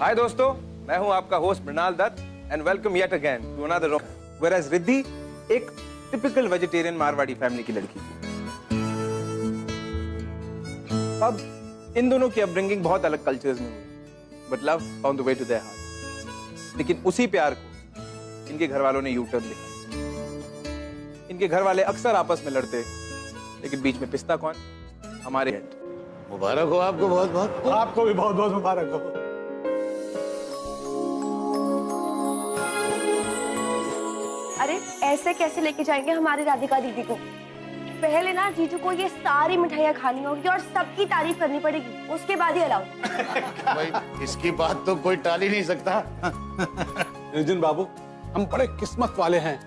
हाय दोस्तों, मैं हूं आपका host Mrinal Dutt and welcome yet again to another whereas Riddhi एक टिपिकल वेजिटेरियन मारवाड़ी फैमिली की लड़की थी। अब इन दोनों की अपब्रिंगिंग बहुत अलग कल्चर्स में हुई, but love found the way to their heart. लेकिन उसी प्यार को इनके घर वालों ने यू टर्न लिया। इनके घर वाले अक्सर आपस में लड़ते, लेकिन बीच में पिसता कौन? हमारे हेड। मुबारक हो आपको, बहुत बहुत। आपको भी बहुत बहुत मुबारक हो। अरे ऐसे कैसे लेके जाएंगे हमारी राधिका दीदी को? पहले ना जीजू को ये सारी मिठाइयाँ खानी होगी और सबकी तारीफ करनी पड़ेगी, उसके बाद ही अलाउ। भाई इसकी बात तो कोई टाल ही नहीं सकता। नितिन बाबू, हम बड़े किस्मत वाले हैं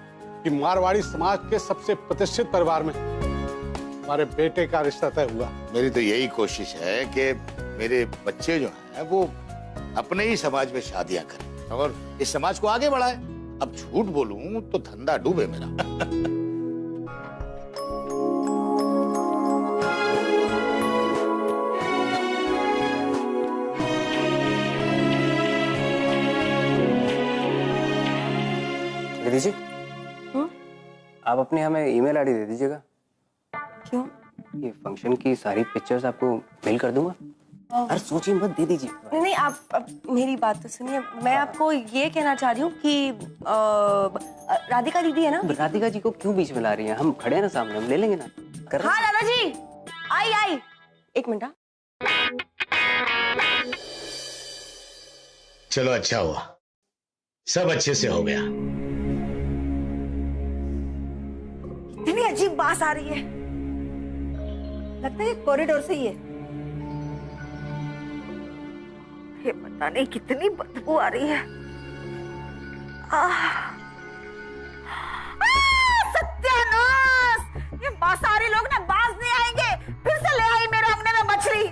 कि मारवाड़ी समाज के सबसे प्रतिष्ठित परिवार में हमारे बेटे का रिश्ता तय हुआ। मेरी तो यही कोशिश है कि मेरे बच्चे जो हैं वो अपने ही समाज में शादियां करें और इस समाज को आगे बढ़ाएं। अब झूठ बोलूं तो धंधा डूबे मेरा। दीदी जी, आप अपने हमें ईमेल आईडी दे दीजिएगा। क्यों? ये फंक्शन की सारी पिक्चर्स आपको मेल कर दूंगा। अरे सोचिए मत, दे दीजिए। नहीं, आप मेरी बात तो सुनिए। मैं आपको ये कहना चाह रही हूँ कि राधिका दीदी है ना। राधिका जी को क्यों बीच में ला रही हैं? हम खड़े हैं ना सामने, हम ले लेंगे ना। हाँ दादाजी, आई एक मिनट। चलो अच्छा हुआ, सब अच्छे से हो गया। इतनी अजीब बात आ रही है, लगता है कॉरिडोर से ही है। ये पता नहीं कितनी बदबू आ रही है। सत्यानाश! ये मांसाहारी लोग ना बाज नहीं आएंगे। फिर से ले आई मेरे अंगने में मछली।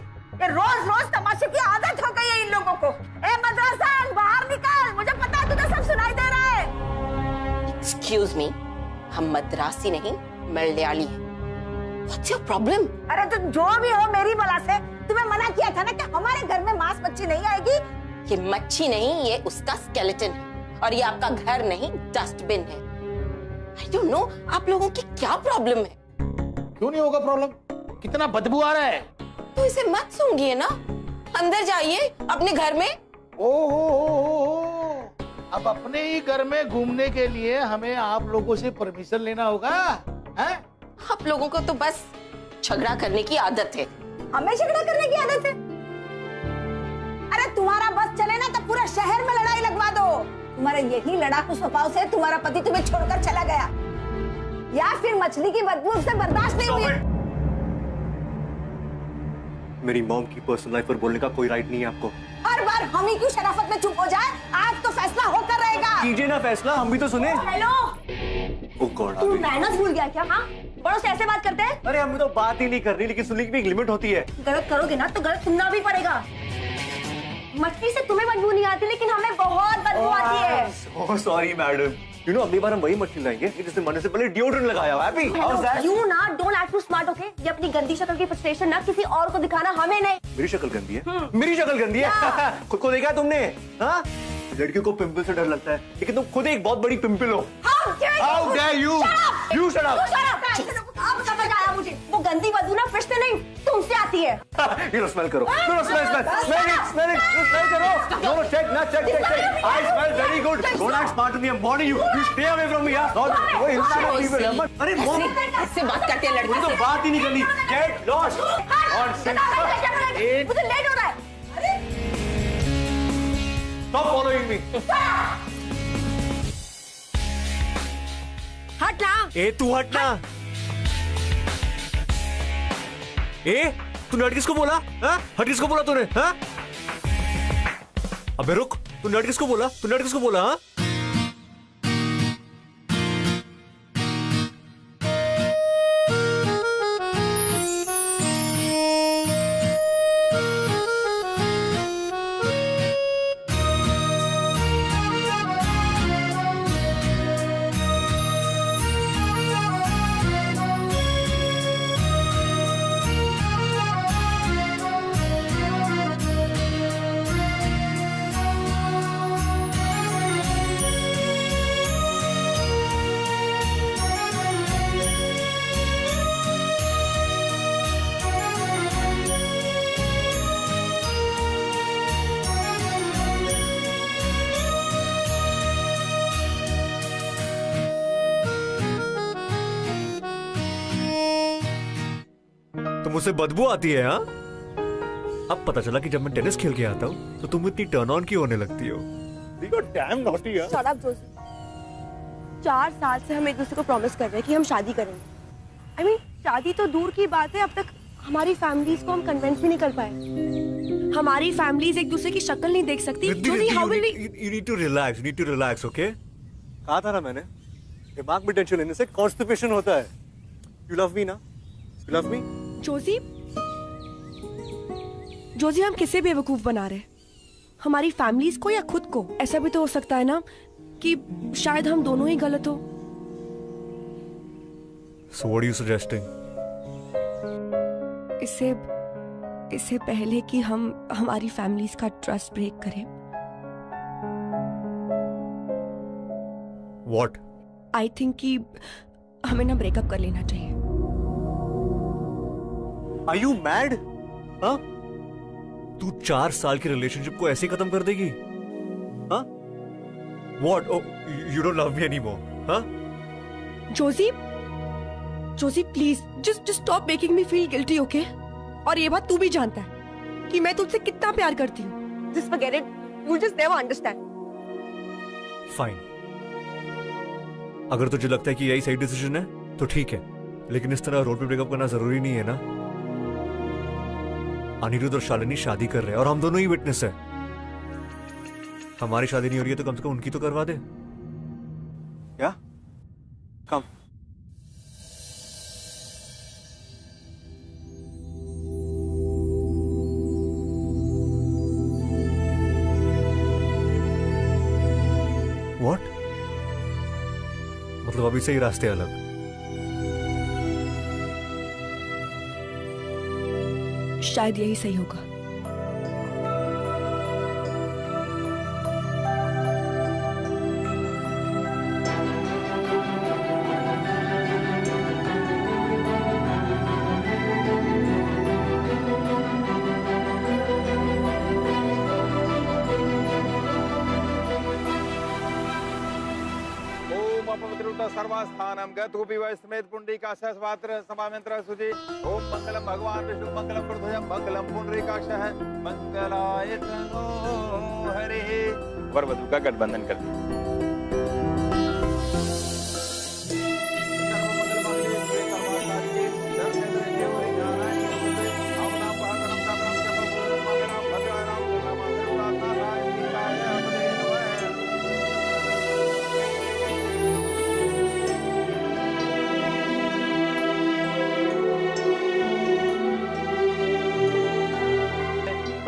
ये रोज रोज तमाशे की आदत हो गई है इन लोगों को। ए मद्रासन, बाहर निकल, मुझे पता है तुझे सब सुनाई दे रहा है। Excuse me, हम मद्रासी नहीं मलयाली हैं। What's your problem? अरे तो जो भी हो, मेरी बला से तुम्हें मना किया था ना कि हमारे घर में मांस मच्छी नहीं आएगी। ये मच्छी नहीं, ये उसका स्केलेटन है और ये आपका घर नहीं डस्टबिन है। I don't know, आप लोगों की क्या प्रॉब्लम है? क्यों नहीं होगा प्रॉब्लम? कितना बदबू आ रहा है। तो इसे मत सूंघिए ना, अंदर जाइए अपने घर में। ओहो, अब अपने ही घर में घूमने के लिए हमें आप लोगों से परमिशन लेना होगा, हैं? आप लोगों को तो बस झगड़ा करने की आदत है। हमें झगड़ा करने की आदत है? अरे तुम्हारा बस चले ना तो पूरा शहर में लड़ाई लगवा दो। तुम्हारे यही लड़ाकू स्वभाव से तुम्हारा पति तुम्हें छोड़कर चला गया, या फिर मछली की बदबू उससे बर्दाश्त नहीं हुई। मेरी मॉम की पर्सनल लाइफ पर बोलने का कोई राइट नहीं है आपको। हर बार हम ही क्यों शराफत में चुप हो जाए? आज तो फैसला होकर रहेगा। कीजिए ना फैसला, हम भी तो सुने। हेलो, ओह गॉड, तू मैनर्स भूल गया क्या? हाँ, बड़ों से ऐसे बात करते हैं? अरे हमें तो बात ही नहीं करनी, लेकिन सुनने की भी एक लिमिट होती है। गलत करोगे ना तो गलत सुनना भी पड़ेगा। मछली से तुम्हें बदबू नहीं आती, लेकिन हमें बहुत बदबू आती है। Oh sorry madam, you know अगली बार हम वही मछली लाएंगे जिसने मरने से पहले डिओड्रेंट लगाया हुआ है। Happy? How is that? You ना don't act too smart, okay? ये अपनी गंदी शक्ल की फ्रस्ट्रेशन ना किसी और को दिखाना, हमें नहीं। मेरी शक्ल गंदी है? मेरी शक्ल गंदी है? खुद को देखा तुमने? हाँ, लड़कियों को पिंपल से डर लगता है, लेकिन तुम खुद एक बहुत बड़ी पिंपल हो। How dare you? You shut up! अब समझ आया मुझे, वो गंदी बदबू ना फिर से नहीं तुमसे आती है। You know, smell करो। You know, smell करो। No, check, I smell very good. Don't act smart to me. I'm warning you. You stay away from me, yeah? वो इंसान है, people है। अरे मॉम, इससे बात करते हैं लड़के तो से। बात ही नहीं करनी। Get lost. मुझे लेट हो रहा है। Stop following me. हट ना। ए तू हटना। ए तूने हट किसको बोला? हाँ? हट किसको बोला तूने? हाँ? अबे रुक, तूने हट किसको बोला? तूने हट किसको बोला? हाँ? तो मुझसे बदबू आती है? हाँ, अब पता चला कि जब मैं टेनिस खेल के आता हूँ तो तुम इतनी टर्न ऑन क्यों होने लगती हो? Damn naughty, यार। Shut up, Joshi. 4 साल से हम एक दूसरे को प्रॉमिस कर रहे हैं कि हम शादी करेंगे। I mean, शादी तो दूर की बात है, अब तक हमारी फैमिलीज को हम कन्विंस भी नहीं कर पाए। हमारी फैमिलीज एक दूसरे की शक्ल नहीं देख सकती। Joshi, how will we? You need to relax. You need to relax, okay? कहा था ना मैंने, दिमाग में टेंशन लेने से कॉन्स्टिपेशन होता है। You love me ना? You love me? Joshi, Joshi, हम किसे बेवकूफ बना रहे हैं? हमारी फैमिलीज को या खुद को? ऐसा भी तो हो सकता है ना कि शायद हम दोनों ही गलत हो। So what are you suggesting? इससे पहले कि हम हमारी फैमिलीज का ट्रस्ट ब्रेक करें, What? आई थिंक कि हमें ना ब्रेकअप कर लेना चाहिए। Are you mad? हाँ? तू 4 साल की रिलेशनशिप को ऐसे खत्म कर देगी? हाँ? What? Oh, you don't love me anymore? हाँ? Joshi please just stop making me feel guilty, okay? और ये बात तू भी जानता है कि मैं तुझसे कितना प्यार करती हूँ। Just forget it, you just never understand. Fine. अगर तुझे लगता है कि यही सही डिसीजन है तो ठीक है, लेकिन इस तरह रोड पे ब्रेकअप करना जरूरी नहीं है ना। अनिरुद्ध और शालिनी शादी कर रहे हैं और हम दोनों ही विटनेस है। हमारी शादी नहीं हो रही है तो कम से कम उनकी तो करवा दे। क्या? कम। What? मतलब अभी से ही रास्ते अलग। शायद यही सही होगा। सर्वस्थानम गतोपि वै समेत पुंडरीकाक्षः स्वात्र समामंत्र सुजि। ओम मंगलम भगवान विष्णु मंगलम प्रध्वज मंगलम पुंडरीकाक्षः मंगलाय तनो हरिः। वर वधु का गठबंधन कर दिया।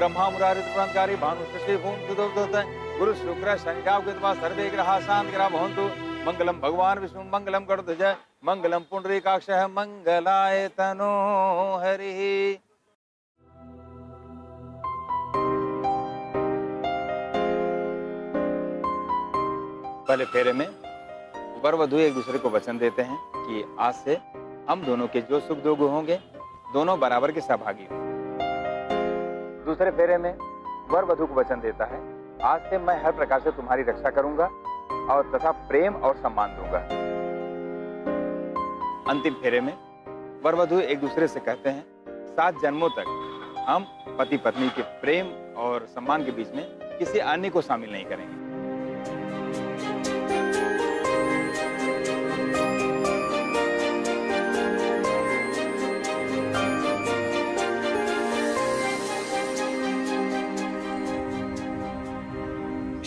ब्रह्मा मुरारी त्रिपुरांतकारी भानु शशि भूम सुदोदत गुरु शुक्र शनि राहु केतु सर्वे ग्रहा शांत ग्रह भवन्तु। मंगलम भगवान विष्णु मंगलम गरुड़ध्वज मंगलम पुंडरीकाक्षः मंगलाय तनो हरिः। पहले फेरे में वर वधु एक दूसरे को वचन देते हैं कि आज से हम दोनों के जो सुख दुख होंगे दोनों बराबर के सहभागी होंगे। दूसरे फेरे में वर वधु को वचन देता है, आज से मैं हर प्रकार से तुम्हारी रक्षा करूंगा और तथा प्रेम और सम्मान दूंगा। अंतिम फेरे में वर वधु एक दूसरे से कहते हैं, 7 जन्मों तक हम पति पत्नी के प्रेम और सम्मान के बीच में किसी अन्य को शामिल नहीं करेंगे।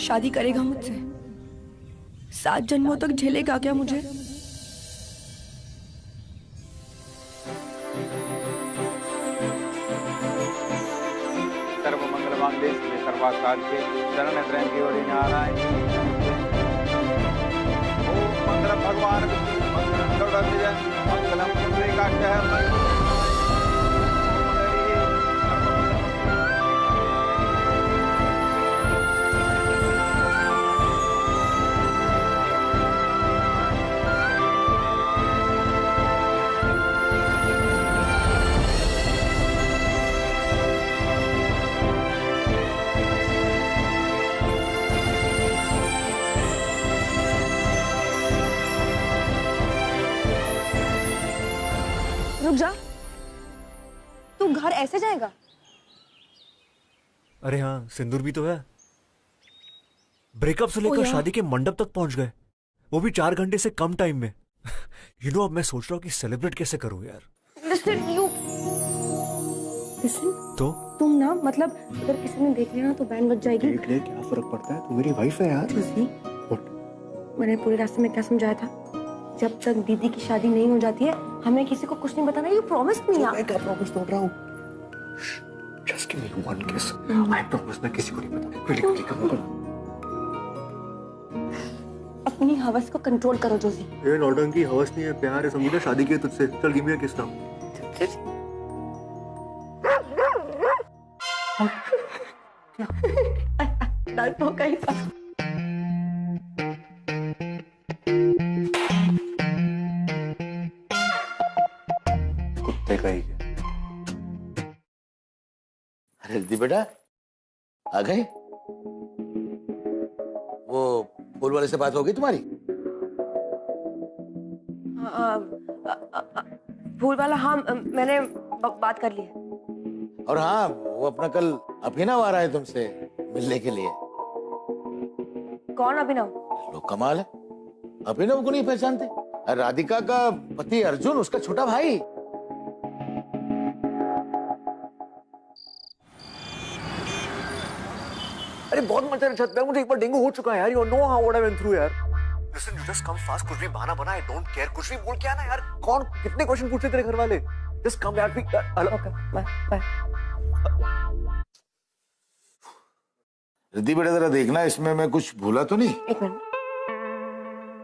शादी करेगा मुझसे? 7 जन्मों तक झेलेगा क्या मुझे? सर्व मंगल मांगल्ये शिवे सर्वार्थसाधिके शरण्य त्र्यंबके गौरी नारायणी। ओम मंगलम भगवान विष्णु मंगलम गरुड़ध्वज मंगलम पुंडरीकाक्षः मंगलम। रुक जा, ऐसे जाएगा? अरे हाँ, सिंदूर भी तो है। ब्रेकअप से लेकर शादी के मंडप तक पहुंच गए, वो भी 4 घंटे से कम टाइम में। अब मैं सोच रहा हूँ कि सेलिब्रेट कैसे करूँ यार। Listen, तो तुम ना मतलब अगर किसी ने देख लिया ना तो बैंड बज जाएगी। देख ले, क्या फर्क पड़ता है, तू मेरी वाइफ है यार। जोशी, मैंने पूरे रास्ते में क्या समझाया था? जब तक दीदी की शादी नहीं हो जाती है हमें किसी को कुछ नहीं बताना। यू प्रॉमिस मी यार। मैं क्या प्रॉमिस तोड़ रहा हूँ? जस्ट गिव मी वन किस। आई प्रॉमिस मैं किसी को नहीं बताऊंगा। क्विकली कम। अपनी हवस को कंट्रोल करो जोशी। ये नौटंकी हवस नहीं है, प्यार है, समझी ना? शादी की है तुझसे। चल गिव मी अ किस नाउ। डर हो गई। कुत्ते का ही है। अरे रिद्धि बेटा, आ गए? वो फूल वाले से बात हो गई तुम्हारी? फूल वाला? हाँ, मैंने बात कर ली है। और हाँ, वो अपना कल अभिनव आ रहा है तुमसे मिलने के लिए। कौन अभिनव? लोग कमाल है, अभिनव को नहीं पहचानते? राधिका का पति अर्जुन, उसका छोटा भाई। अरे बहुत मजा है छत पे, मुझे एक बार डेंगू हो चुका है यार। You know how what I went through यार। Listen, you just come fast, कुछ भी बहाना बना, आई डोंट केयर, कुछ भी बोल के आना यार। कौन कितने क्वेश्चन पूछते तेरे घर वाले? जस्ट कम यार। Okay, bye. रिद्धि बेटा जरा देखना, इसमें मैं कुछ भूला तो नहीं? एक मिनट।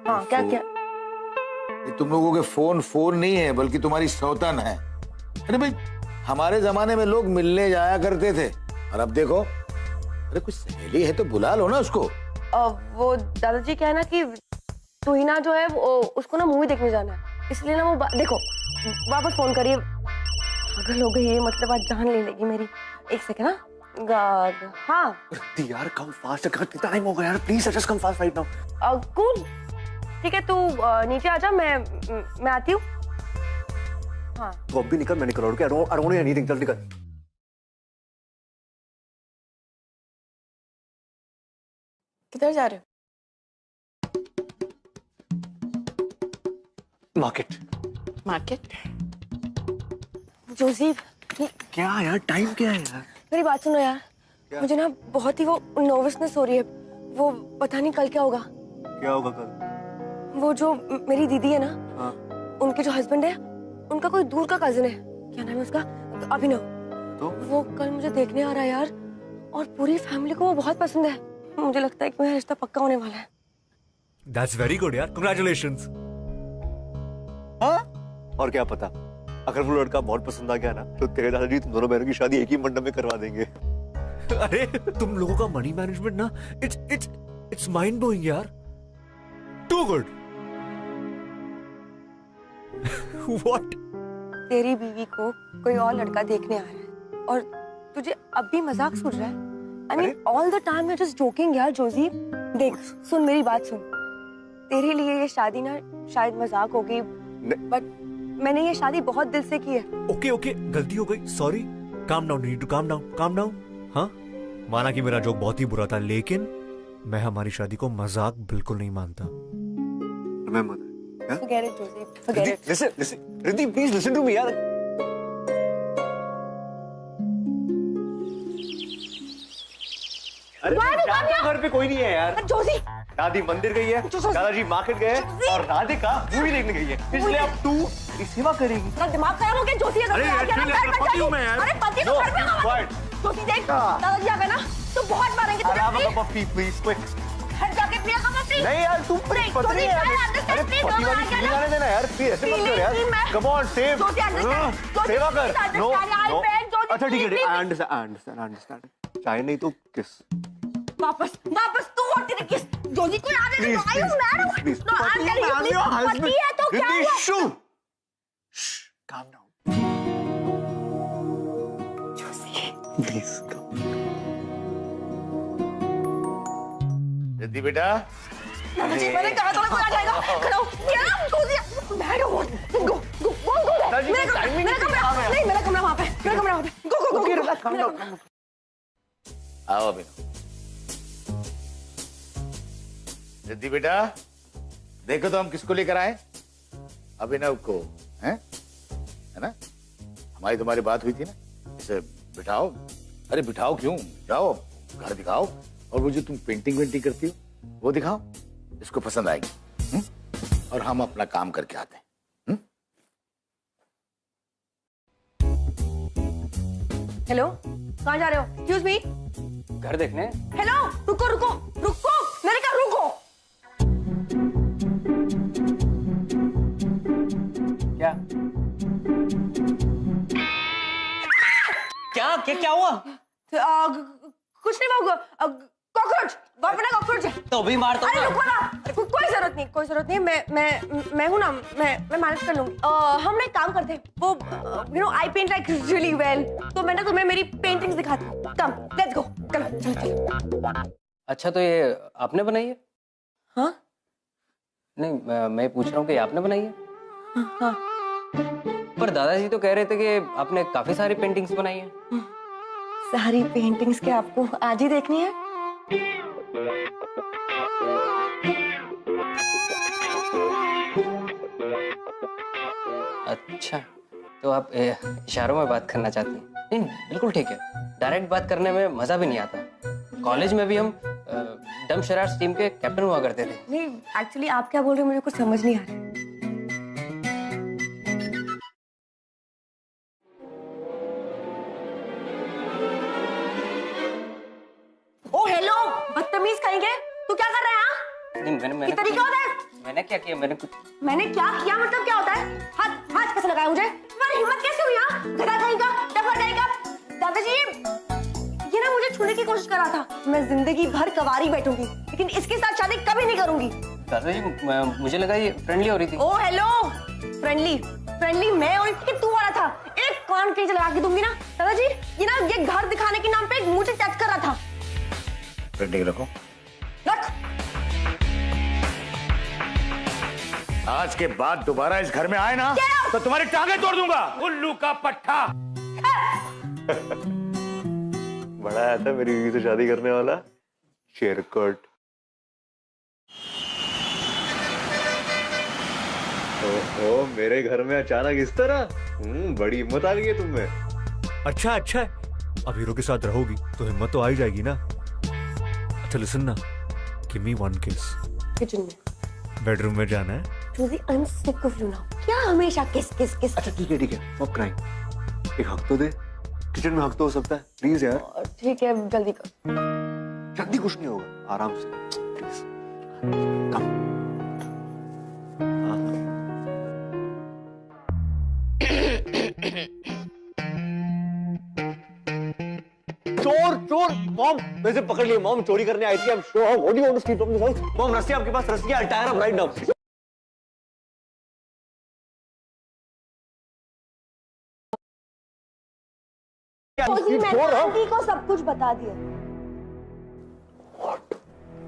हाँ, क्या? ये तुम लोगों के फोन नहीं है, बल्कि तुम्हारी सौतन है। अरे भाई, हमारे जमाने में लोग मिलने जाया करते थे, और अब देखो, अरे कुछ सहेली है तो बुला लो ना उसको। वो दादाजी क्या है ना कि तुहिना जो है उसको ना मूवी देखने जाना है, इसलिए ना वो देखो वापस फोन करिए। पागल हो गई है, मतलब आज जान ले लेगी मेरी। एक सेकंड ना। हाँ यार कम फास्ट, कितना टाइम हो गया यार, please just come fast right now. Cool, ठीक है, तू नीचे आ जा, मैं आती हूँ। हाँ तो अब भी निकल, मैं निकल रहा हूँ। आई डोंट नीड एनीथिंग, जल्दी कर। किधर जा रहे हो? मार्केट। जोसेफ, क्या यार, टाइम क्या है यार? मेरी बात सुनो यार। मुझे ना बहुत ही वो नर्वसनेस हो रही है। वो पता नहीं कल क्या होगा। क्या होगा कल? वो जो मेरी दीदी है ना, हाँ। उनके जो हस्बैंड है, उनका कोई दूर का कजिन है। क्या नाम है उसका? अभिनव। तो वो कल मुझे देखने आ रहा है यार, और पूरी फैमिली को वो बहुत पसंद है। मुझे लगता है कि मेरा रिश्ता पक्का होने वाला है। That's very good यार, congratulations। हाँ? और क्या पता, अगर वो लड़का बहुत पसंद आ गया ना, तो तेरे दादाजी तुम दोनों बहनों की शादी एक ही मंडप में करवा देंगे। अरे तुम लोगों का मनी मैनेजमेंट ना, इट्स माइंड ब्लोइंग यार। Too good. व्हाट? तेरी बीवी को कोई और लड़का देखने आ रहा है और तुझे अब भी मजाक सूझ रहा है? I mean, all the time you're just joking यार जोशी। देख, सुन मेरी बात सुन। तेरे लिए ये शादी ना शायद मजाक होगी, बट मैंने ये शादी बहुत दिल से की है। ओके, गलती हो गई, sorry. Calm down, need to calm down. हाँ, माना कि मेरा जोक बहुत ही बुरा था, लेकिन मैं हमारी शादी को मजाक बिल्कुल नहीं मानता। Forget it, Josie. Forget it. Listen, Riddhi, please listen to me यार। अरे घर पे कोई नहीं है यार। जोशी, दादी मंदिर गई है, दादाजी मार्केट गए हैं, और राधिका मूवी देखने गई है, इसलिए अब तू सेवा करेगी। तेरा दिमाग खराब हो गया जोशी। अरे पति हूँ मैं यार। अरे पति तो घर में होगा। जोशी देख, दादाजी आ गए ना तो बहुत मारेंगे तुझे। पप्पी प्लीज, क्विक। घर जाके पिया का पप्पी। नहीं यार, तू पत्नी है। अरे पति वाली फीलिंग आने देना यार, प्लीज ऐसे मत कर यार। कम ऑन, सेव, सेवा कर। नो, अच्छा ठीक है, आई अंडरस्टैंड। चाहे नहीं तो किस। वापस तू और तेरे किस। जोशी को याद है ना, आई हूं मैं। Please, no, I am telling you, पति है तो क्या हुआ? Calm down. Joshi, please Riddhi बेटा, मैंने कहा था कोई आ जाएगा। खड़ा हो। क्या जोशी? बैठो, गो। मेरा कमरा वहां पे। आओ अभिनव। रिद्धि बेटा, देखो तो हम किसको लेकर आए? अभिनव को, है ना? हमारी तुम्हारी बात हुई थी ना, इसे बिठाओ। अरे बिठाओ क्यों, जाओ घर दिखाओ, और वो जो तुम पेंटिंग वेंटिंग करती हो वो दिखाओ, इसको पसंद आएगी। और हम अपना काम करके आते हैं। हेलो, कहाँ जा रहे हो? Excuse me. घर देखने। हेलो, रुको रुको रुको, मैंने कहा रुको। क्या क्या क्या क्या हुआ? कुछ नहीं होगा। कॉकरोच, अपना कॉकरोच है। तो भी मार दो अरे ना। रुको ना, कोई जरूरत नहीं। मैं हूँ ना, मैं मैनेज कर लूंगी। हम ना एक काम करते हैं, वो आई पेंट लाइक रियली वेल, तो मैं ना तुम्हें मेरी पेंटिंग्स दिखाती हूँ। कम, लेट्स गो, चलो चलो। अच्छा, तो ये आपने बनाई है? हाँ नहीं, मैं पूछ रहा हूँ कि आपने बनाई है? हाँ। पर दादाजी तो कह रहे थे कि आपने काफी सारी पेंटिंग्स बनाई है। सारी पेंटिंग्स क्या आपको आज ही देखनी है? अच्छा, तो आप इशारों में बात करना चाहती हैं? नहीं, बिल्कुल ठीक है। डायरेक्ट बात करने में मजा भी नहीं आता। कॉलेज में भी हम डम शरारत टीम के कैप्टन हुआ करते थे। नहीं, एक्चुअली आप क्या बोल रहे हो मुझे कुछ समझ नहीं आ रहा है। ओ हेलो, बदतमीज कहेंगे, तू क्या कर रहा है? हाँ? नहीं, ये तरीका होता है? मैंने क्या किया? मैंने क्या किया मतलब क्या होता है? हाथ कैसे लगाया मुझे? तुम्हारी हिम्मत कैसे हुई? हाँ, गधा कहेगा, डफर कहेगा। दादाजी, ये ना मुझे छूने की कोशिश कर रहा था। मैं जिंदगी भर कवारी बैठूंगी, लेकिन इसके साथ शादी कभी नहीं करूंगी। दादाजी, मुझे लगा ये फ्रेंडली हो रही थी। ओ हेलो, फ्रेंडली मैं और कि तू हो रहा था। एक कान के नीचे लगा के दूंगी ना दादाजी। ये ना ये घर दिखाने के नाम पे मुझे टच कर रहा था। पेंटिंग रखो। रख। आज के बाद दोबारा इस घर में आए ना तो तुम्हारी टांगे तोड़ दूंगा, उल्लू का पट्टा। बड़ा आया था मेरी बीवी से शादी करने वाला शेरकोट। ओहो, मेरे घर में अचानक इस तरह? बड़ी हिम्मत आ गई है तुम्हें। अच्छा है, अब हीरो के साथ रहोगी तो हिम्मत तो आ ही जाएगी ना। अच्छा लिसन ना, गिव मी वन किस। किचन में, बेडरूम में जाना है। Josie, I'm sick of you now. क्या हमेशा किस। अच्छा ठीक है, स्टॉप क्राइंग। एक हक तो दे, किचन में हक तो हो सकता है, प्लीज यार। ठीक है, जल्दी कर। जल्दी कुछ नहीं होगा, आराम से प्लीज। कम। चोर मॉम, वैसे पकड़ लिए। मॉम चोरी करने आई थी। I am sure. What do you want to steal from this house? Mom, रस्सी आपके पास? रस्सी, I tie her up right now. Josie, मैंने आंटी को सब कुछ बता दिया।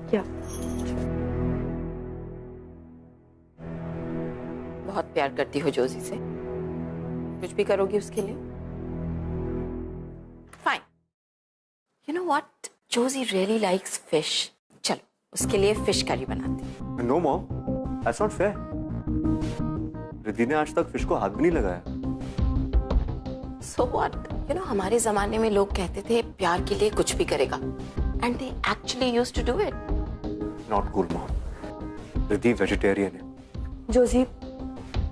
क्या? बहुत प्यार करती हो जोजी से, कुछ भी करोगी उसके लिए? Fine. You know what, Josie really likes fish. चलो उसके लिए फिश करी बनाते हैं। No mom, that's not fair. Riddhi ने आज तक फिश को हाथ भी नहीं लगाया। सो व्हाट, यू नो हमारे जमाने में लोग कहते थे प्यार के लिए कुछ भी करेगा, and they actually used to do it. Not cool mom. Riddhi vegetarian है। Josie,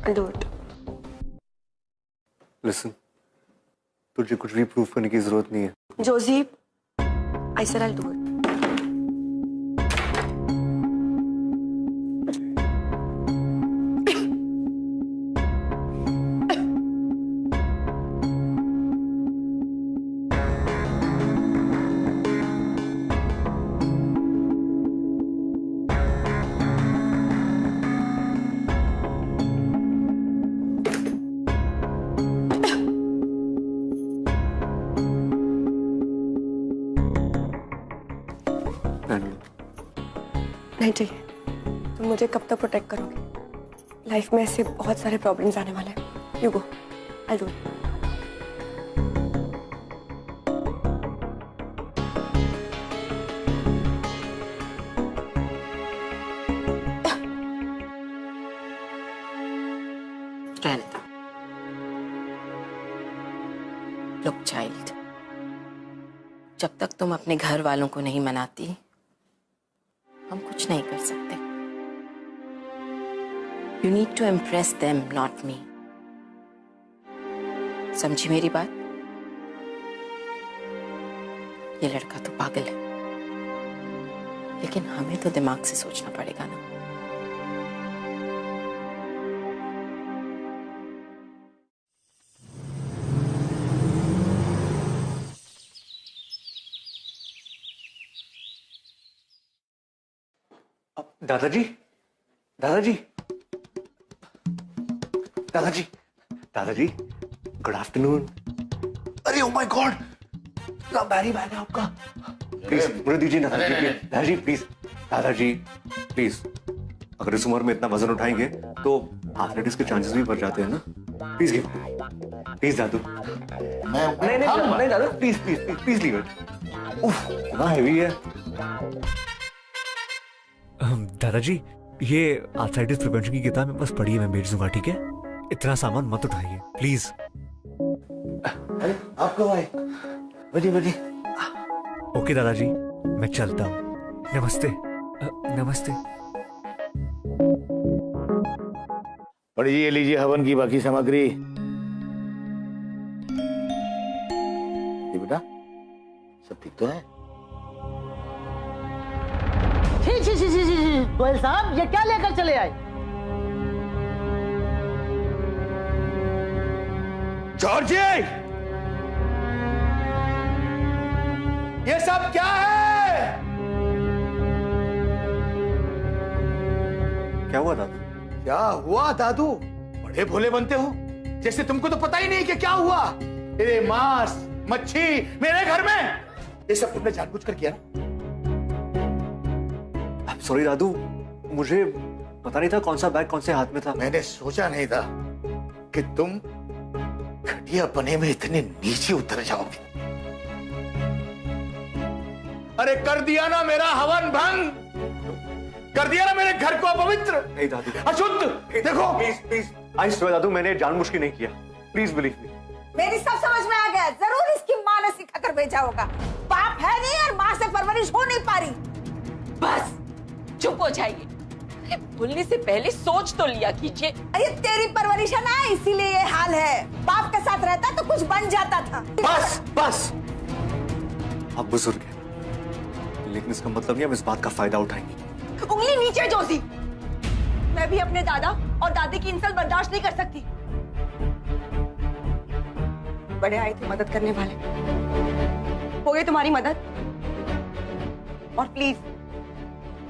I'll do it. Listen, तुझे कुछ भी प्रूफ करने की जरूरत नहीं है। Josie, I said I'll do it. नहीं चाहिए। तुम मुझे कब तक प्रोटेक्ट करोगे? लाइफ में ऐसे बहुत सारे प्रॉब्लम्स आने वाले हैं। You go, I do it. जब तक तुम अपने घर वालों को नहीं मनाती हम कुछ नहीं कर सकते। You need to impress them, not me. समझी मेरी बात? ये लड़का तो पागल है, लेकिन हमें तो दिमाग से सोचना पड़ेगा ना। दादाजी, दादाजी, दादाजी, दादाजी, गुड आफ्टरनून। अरे ओ माय गॉड, क्या बैरी बैग है आपका? प्लीज मुझे दीजिए ना दादाजी, प्लीज दादाजी, प्लीज। अगर इस उम्र में इतना वजन उठाएंगे तो आर्थराइटिस के चांसेस भी बढ़ जाते हैं ना। प्लीज गिव, प्लीज दादू। नहीं नहीं दादू, please please please please leave it. उफ, कितना हेवी है। दादाजी, ये आर्थराइटिस प्रिवेंशन की किताब मेरे पास पड़ी है, मैं भेज दूंगा, ठीक है? इतना सामान मत उठाइए प्लीज। अरे आप कब आए? बजी बजी। ओके दादाजी, मैं चलता हूँ। नमस्ते। नमस्ते। पढ़िए, लीजिए हवन की बाकी सामग्री। ये बेटा सब ठीक तो है? गोयल साहब, ये क्या लेकर चले आए? जॉर्जी, ये सब क्या है? क्या हुआ दादू? क्या हुआ दादू? बड़े भोले बनते हो, जैसे तुमको तो पता ही नहीं कि क्या हुआ। तेरे मांस मच्छी मेरे घर में, ये सब तुमने जानबूझकर किया ना? सॉरी दादू, मुझे पता नहीं था कौन सा बैग कौन से हाथ में था। मैंने सोचा नहीं था कि तुम घटिया पने में इतने नीचे उतर जाओगे। अरे कर दिया ना मेरा हवन भंग, कर दिया ना मेरे घर को अपवित्र, नहीं दादू, अशुद्ध। देखो प्लीज प्लीज, आई स्वेयर दादू, मैंने जानबूझ के नहीं किया। Please believe me. मेरी सब समझ में आ गया। जरूर इसकी माँ ने सिखाकर भेजा होगा। बाप है नहीं और माँ से परवरिश हो नहीं पा रही। बस चुप हो जाइए। अरे बोलने से पहले सोच तो लिया कीजिए। अरे तेरी परवरिश है ना, इसीलिए ये हाल है। बाप के साथ रहता तो कुछ बन जाता था। बस बस, आप बुजुर्ग हैं, लेकिन इसका मतलब नहीं हम इस बात का फायदा उठाएंगे। उंगली नीचे जोशी। मैं भी अपने दादा और दादी की इंसल्ट बर्दाश्त नहीं कर सकती। बड़े आए थे मदद करने वाले, हो गई तुम्हारी मदद। और प्लीज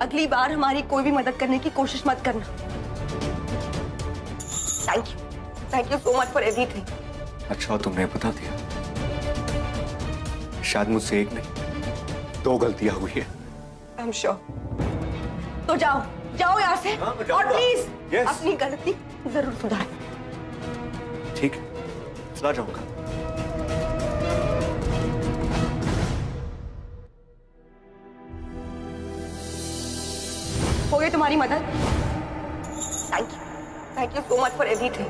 अगली बार हमारी कोई भी मदद करने की कोशिश मत करना। Thank you so much for everything. अच्छा तुमने बता दिया। शायद मुझसे एक नहीं 2 गलतियां हुई है। आई एम श्योर। तो जाओ जाओ यहाँ से, हाँ, मैं जाऊंगा। और प्लीज Yes. अपनी गलती जरूर सुधार। ठीक है, चला जाऊंगा। हो गई तुम्हारी मदद। Thank you so much for everything.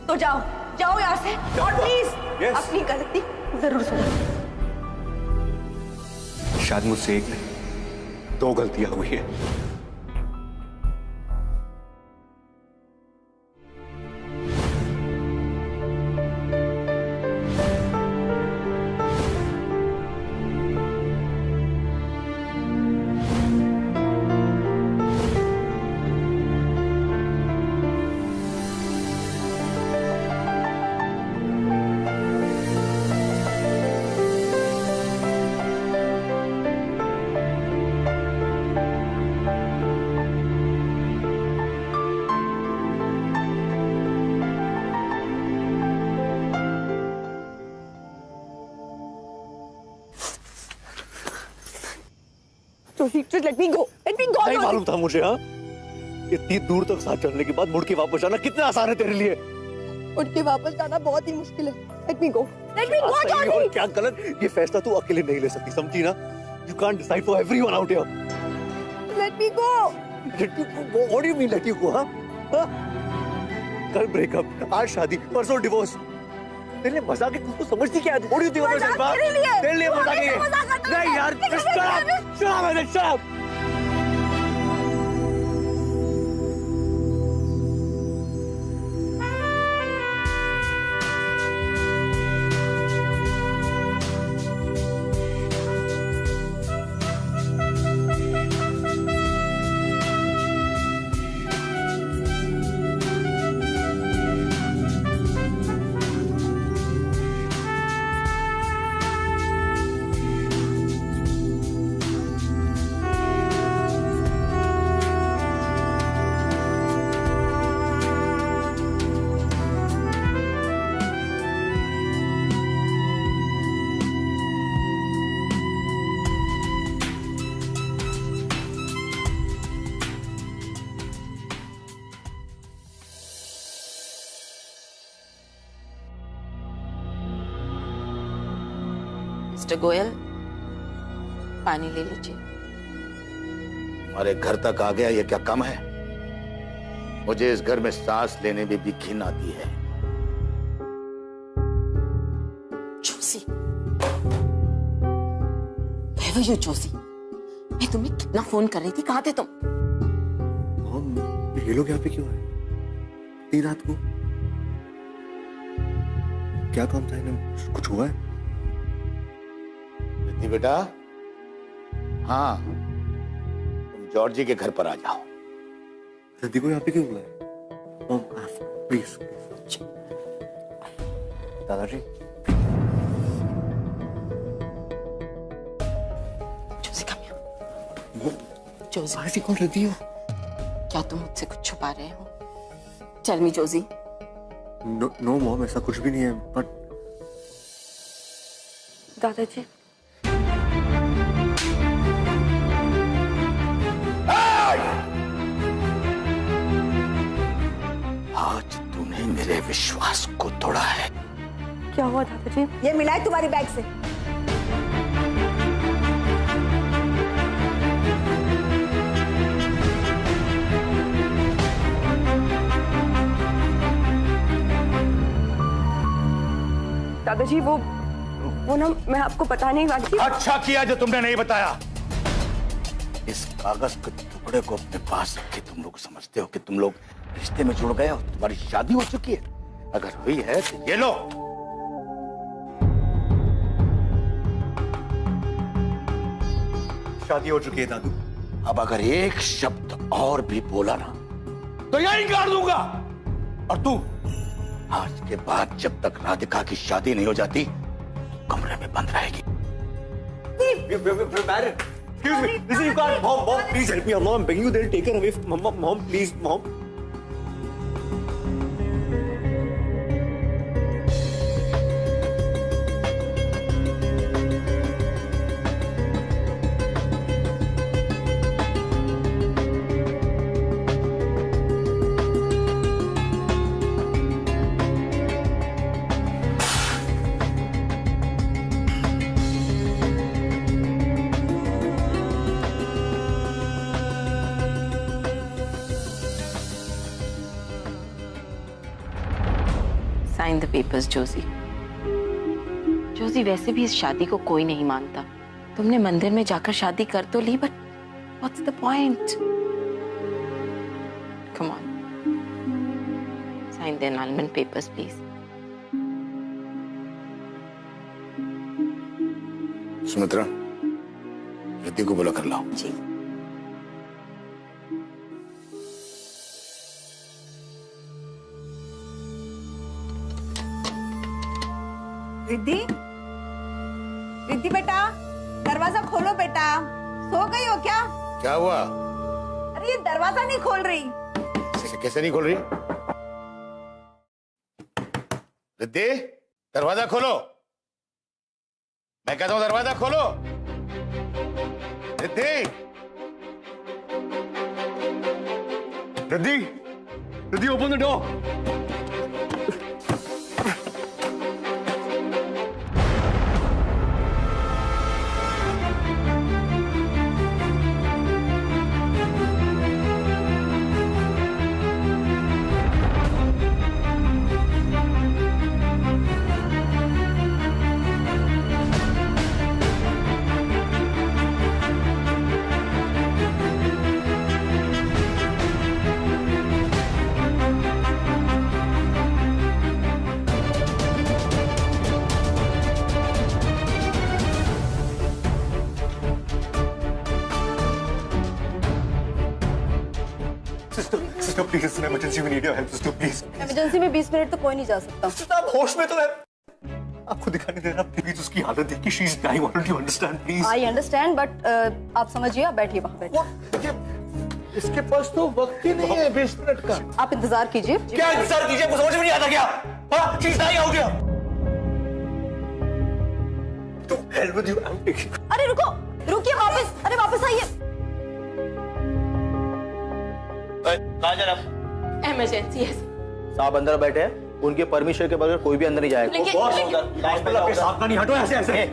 तो जाओ जाओ यहाँ से, और प्लीज Yes. अपनी गलती जरूर सुधार। शायद मुझसे एक नहीं 2 गलतियां हुई है। Just let me go. Let me go. नहीं मालूम था मुझे। हाँ, इतनी दूर तक साथ चलने के बाद मुड़ के वापस जाना कितना आसान है तेरे लिए। उठ के वापस जाना बहुत ही मुश्किल है। Let me go. Let me go, सही और Johnny. क्या गलत, ये फैसला तू अकेले नहीं ले सकती, समझी ना? You can't decide for everyone out here. Let me go. Let you go? What do you mean let you go? हाँ? कल ब्रेकअप, आज शादी, परसों डिवोर्स। तेरे लिए मजाक है, तुमको समझती क्या है? What do you think of yourself? हाँ? तेरे लिए मजाक है ये? नहीं यार, shut up, shut up, I said shut up. Mister Goyal, पानी ले लीजिए। हमारे घर तक आ गया, ये क्या कम है? मुझे इस घर में सांस लेने में भी घिन आती है। Joshi, Where were you, Joshi? मैं तुम्हें कितना फोन कर रही थी, कहाँ थे तुम? मॉम, ये लोग यहाँ पे क्यों आए? इतनी रात को? क्या काम था इन्हें? कुछ हुआ है? रिद्धि बेटा, हाँ, तुम जॉर्जी के घर पर आ जाओ। रिद्धि को यहाँ पे क्यों बुलाया? Mom, please. दादाजी। Joshi, come here. जोशी, बाहर से कौन रिद्धि हो? क्या तुम मुझसे कुछ छुपा रहे हो? Tell me, Josie. No mom, ऐसा कुछ भी नहीं है, बट दादाजी, आज तूने मेरे विश्वास को तोड़ा है। क्या हुआ दादाजी? ये मिला है तुम्हारी बैग से। दादाजी वो ना मैं आपको बताने वाली थी। अच्छा किया जो तुमने नहीं बताया। इस कागज के टुकड़े को अपने पास रखे तुम लोग समझते हो कि तुम लोग रिश्ते में जुड़ गए हो, तुम्हारी शादी हो चुकी है। अगर हुई है तो ये लो। शादी हो चुकी है दादू। अब अगर एक शब्द और भी बोला ना तो यहीं गाड़ दूंगा। और तू आज के बाद जब तक राधिका की शादी नहीं हो जाती कमरे में बंद रहेगी। Excuse me, listen, you can't. Mom, please help me. Mom, I'm begging you. They'll take her away. Mom, please, Mom. Sign the papers, Joshi. Joshi, वैसे भी इस शादी को कोई नहीं मानता। तुमने मंदिर में जाकर शादी कर तो ली, but what's the point? Come on. Sign the annulment papers, please. Sumitra, Riddhi को बुला कर लाओ। जी। रिद्धि, रिद्धि बेटा, दरवाजा खोलो बेटा। सो गई हो क्या? क्या हुआ? अरे ये दरवाजा नहीं खोल रही। कैसे नहीं खोल रही? रिद्धि, दरवाजा खोलो। मैं कहता हूं दरवाजा खोलो। Riddhi, Riddhi, Riddhi, open the door. Sister please, it's an emergency, we need your help sister please. Emergency में 20 मिनट तो कोई नहीं जा सकता। सिस्टर आप होश में तो है, आपको दिखाई नहीं दे रहा, प्लीज उसकी हालत देख के she is dying, what do you understand please? I understand but आप समझिए, आप बैठिए वहाँ बैठिए। इसके पास तो वक्त ही नहीं है 20 मिनट का। आप इंतजार कीजिए। क्या इंतजार कीजिए, आपको समझ में नहीं आता क्या? हाँ, she is dying out here. To hell with you, I am taking. अरे रुको, रुकिए वापस, अरे वापस आइए। कहाँ जा रहे आप? इमरजेंसी है। साहब अंदर बैठे हैं, उनके परमिशन के बगैर कोई भी अंदर नहीं जाएगा। लेकिन- बॉस लेकिन- उधर लाइन पे जाओ। सावधानी, हटो ऐसे ऐसे।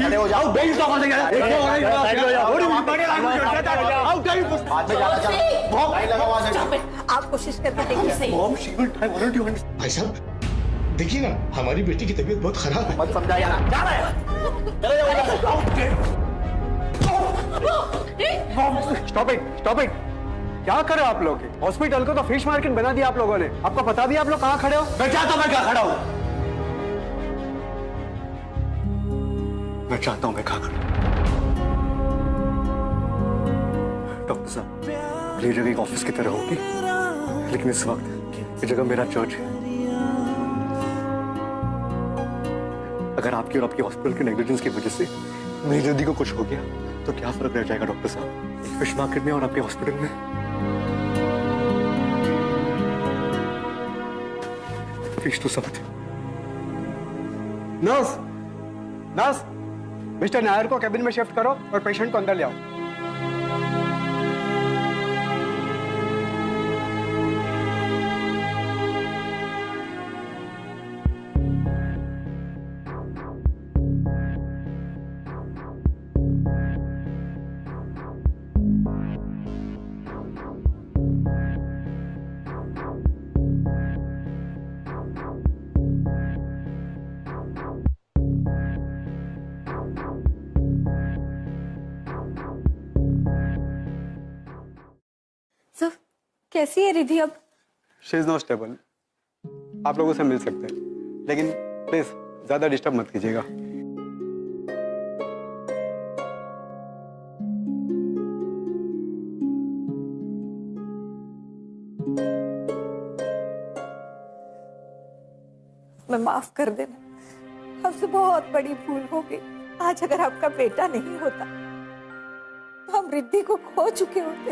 खड़े हो जाओ। साइड हो जाओ। बाद में जाना चलो। लाइन लगाओ वहाँ से। आप कोशिश करके देखिए। Mom, she will die, what do you understand? भाई साहब देखिए ना, हमारी बेटी की तबीयत बहुत खराब है। मत समझाइए ना। जा रहा है। चले जाओ। Stop it. क्या कर रहे हो आप लोग? हॉस्पिटल को तो फिश मार्केट बना दिया आप लोगों ने। आपको पता भी आप लोग कहाँ खड़े हो? मैं चाहता हूं मैं कहां खड़ा हूं। मैं चाहता हूं मैं कहां खड़ा हूं। डॉक्टर साहब, ये जगह एक ऑफिस की तरह होगी, लेकिन इस वक्त ये जगह मेरा चर्च है। अगर आपकी और आपके हॉस्पिटल के नेग्लिजेंस की वजह से मेरी जल्दी को कुछ हो गया तो क्या फर्क रह जाएगा डॉक्टर साहब, एक फिश मार्केट में और आपके हॉस्पिटल में? Please do something. Nurse, mister Nair को कैबिन में शिफ्ट करो और पेशेंट को अंदर ले आओ। सर, कैसी है रिधि अब? She is not stable. आप लोगों से मिल सकते हैं, लेकिन प्लीज ज्यादा डिस्टर्ब मत कीजिएगा। मैं माफ कर देना, हमसे बहुत बड़ी भूल हो गई। आज अगर आपका बेटा नहीं होता तो हम रिद्धि को खो चुके होते।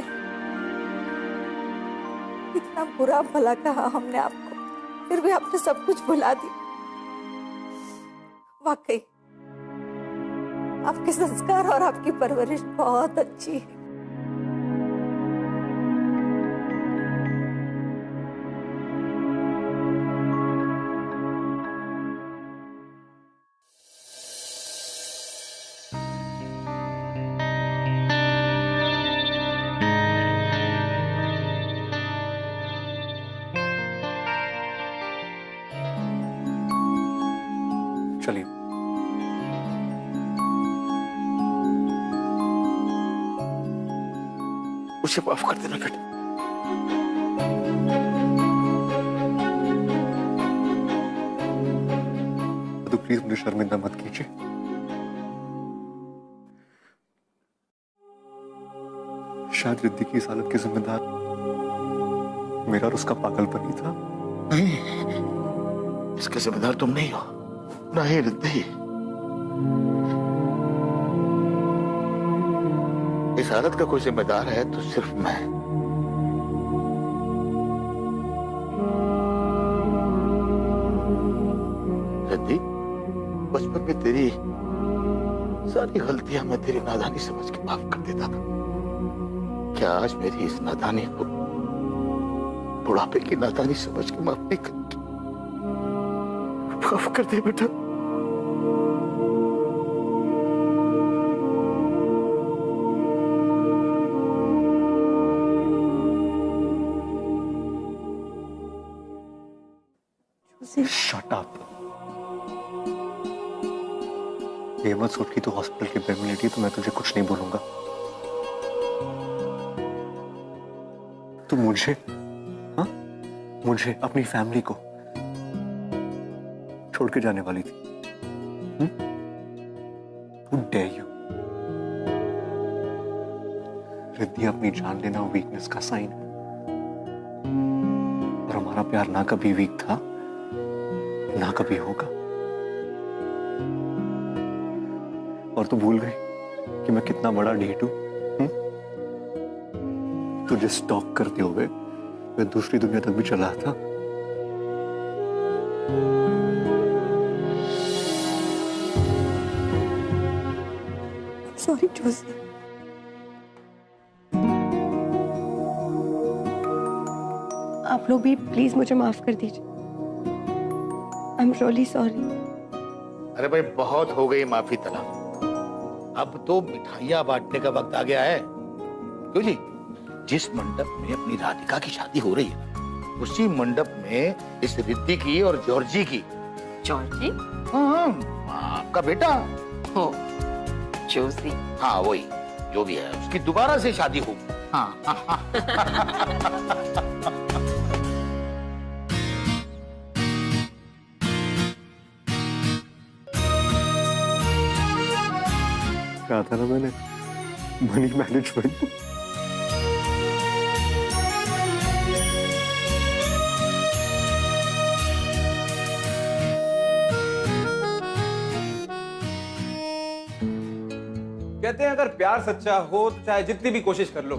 इतना बुरा भला कहा हमने आपको, फिर भी आपने सब कुछ भुला दिया। वाकई आपके संस्कार और आपकी परवरिश बहुत अच्छी है। चलिए। उसे माफ कर देना बेटा। तो प्लीज मुझे शर्मिंदा मत कीजिए। शायद रिद्धि की इस हालत के जिम्मेदार मेरा और उसका पागलपन ही था। नहीं, इसके जिम्मेदार तुम नहीं हो, ना ही रिद्धि। इस हालत का कोई जिम्मेदार है तो सिर्फ मैं। रिद्धि, बचपन में तेरी सारी गलतियां मैं तेरी नादानी समझ के माफ कर देता था। क्या आज मेरी इस नादानी को बुढ़ापे की नादानी समझ के माफ नहीं कर? माफ कर दे बेटा। Shut up. ये मत सोच कि तू हॉस्पिटल के बेड में लेटी तो मैं तुझे कुछ नहीं बोलूंगा। तू मुझे, हाँ, मुझे अपनी फैमिली को छोड़ के जाने वाली थी। Who dare you? रिद्धि, अपनी जान लेना वीकनेस का साइन है। हमारा प्यार ना कभी वीक था, ना कभी होगा। और तू भूल गई कि मैं कितना बड़ा ढीठ हूं? तुझे स्टॉक करते हुए मैं दूसरी दुनिया तक भी चला था। सॉरी जोशी। आप लोग भी प्लीज मुझे माफ कर दीजिए। I am really sorry. अरे भाई बहुत हो गई माफी तलब, अब तो मिठाइयां बांटने का वक्त आ गया है। क्यों जी? जिस मंडप में अपनी राधिका की शादी हो रही है उसी मंडप में इस रिद्धि की और जॉर्जी की। जॉर्जी? हाँ, आपका बेटा। हो, जोशी। हाँ वही, जो भी है उसकी दोबारा से शादी होगी। हाँ। कहा था ना मैंने, मनी मैनेजमेंट। कहते हैं अगर प्यार सच्चा हो तो चाहे जितनी भी कोशिश कर लो